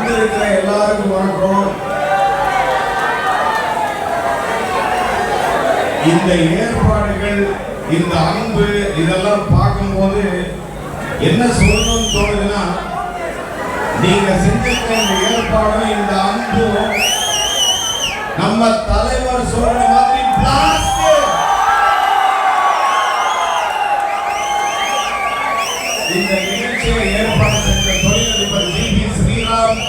வந்திருக்கிற எல்லாருக்கும் வணக்கம். இந்த ஏற்பாடுகள், இந்த அன்பு, இதெல்லாம் பார்க்கும்போது என்ன சொல்லணும்னு தோணுதுன்னா, நீங்க செஞ்சிருக்க இந்த ஏற்பாடும் இந்த அன்பும் நம்ம தலைவர் சொல்ற மாதிரி பிளாஸ்ட். இந்த நிகழ்ச்சியை ஏற்பாடு செஞ்ச தொழிலதிபர் ஜி.பி. ஸ்ரீராம்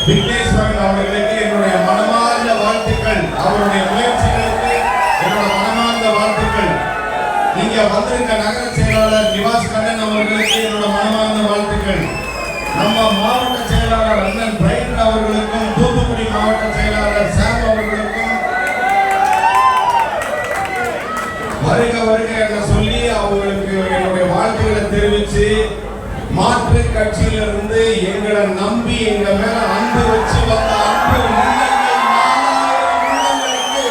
விக்னேஸ்வரன் அவர்களுக்கு என்னுடைய மனமார்ந்த வாழ்த்துக்கள். அவருடைய முயற்சிகளுக்கு என்னோட மனமார்ந்த வாழ்த்துக்கள். இங்க வந்திருக்க நகர செயலாளர் நிவாஸ் கண்ணன் அவர்களுக்கு என்னோட மனமார்ந்த வாழ்த்துக்கள். நம்ம மாவட்ட செயலாளர் அண்ணன் பிரைட் அவர்களுக்கும், தூத்துக்குடி மாவட்ட செயலாளர் சாம் அவர்களுக்கும் வருக வருக என சொல்லி அவங்களுக்கு என்னுடைய வாழ்த்துக்களை தெரிவிச்சு, மாற்று கட்சியிலிருந்து எங்களை நம்பி எங்க மேல அன்பு வச்சு வந்த அன்பு உள்ளங்களுக்கு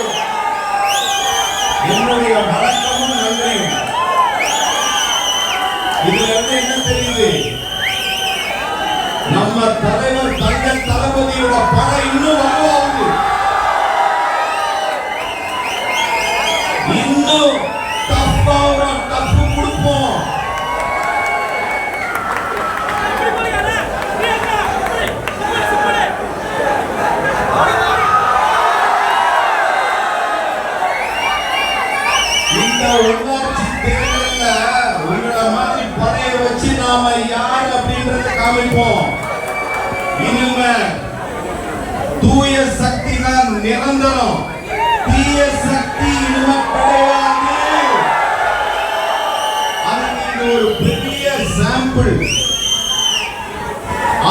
என்னுடைய வணக்கமும் நன்றி. இதுல இருந்து என்ன தெரியுது, நம்ம தலைவர் தங்க தளபதியோட படம் இன்னும் வலுவாகுது, இன்னும் டஃப் கொடுப்போம். இந்த உள்ளாட்சி தேர்தல்ல உங்களை மாதிரி படைய வச்சு நாம யார் அப்படின்றத காமிப்போம். இனிமே தூய சக்தி தான் நிரந்தரம், தீய சக்தி இனிமே கிடையாது. அதுக்கு ஒரு பெரிய சாம்பிள்.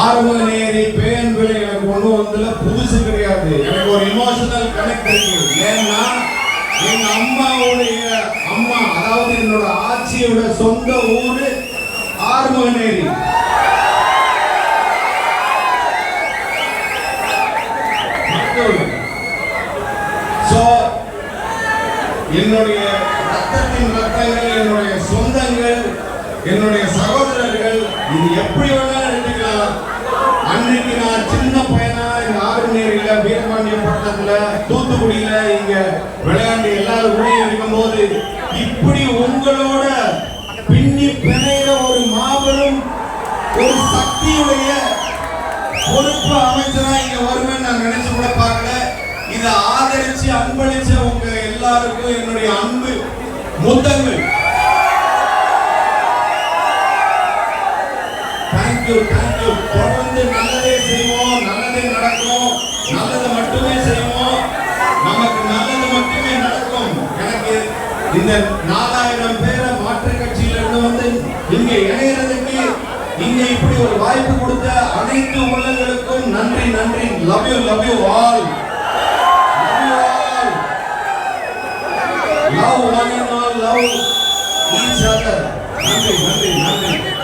ஆறுமுகநேரி பேயன்விளை எனக்கு ஒண்ணு வந்ததுல புதுசு கிடையாது. எனக்கு ஒரு எமோஷனல் கனெக்ட் இருக்கு. ஏன்னா எங்க அம்மாவுடைய அம்மா, அதாவது என்னோட ஆட்சியோட சொந்த ஊரு ஆறுமுகநேரி. என்னுடைய ரத்தத்தின் ரத்தங்கள், என்னுடைய சொந்தங்கள், என்னுடைய சகோதரர்கள், இது எப்படி வேணாலும் எடுத்துக்கலாம். அன்னைக்கு நான் சின்ன பையனா இந்த ஆறுமுகநேரியில, வீரபாண்டியப்பட்டினத்துல, தூத்துக்குடியில இங்க விளையாண்டு எல்லாரும் கூட இருக்கும் போது இப்படி உங்களோட பின்னி பிணைகிற ஒரு மாபெரும் ஒரு சக்தியுடைய பொறுப்பு அமைச்சரா இங்க வருவேன் நான் நினைச்சு கூட பார்க்கல. இதை ஆதரிச்சு அன்பளிச்ச உங்க எல்லாருக்கும் என்னுடைய அன்பு முத்தங்கள். தேங்க்யூ. தொடர்ந்து நல்லதே செய்வோம், நல்லதே நடக்கும், நல்லது மட்டுமே செய்வோம், நமக்கு நல்லது மட்டுமே நடக்கும். எனக்கு இந்த 4000 பேரை மாற்று கட்சியில இருந்து வந்து இங்க இணையறதுக்கு, இங்க இப்படி ஒரு வாய்ப்பு கொடுத்த அனைத்து உள்ளங்களுக்கும் நன்றி. Love you all. Love one and all, love each other. நன்றி.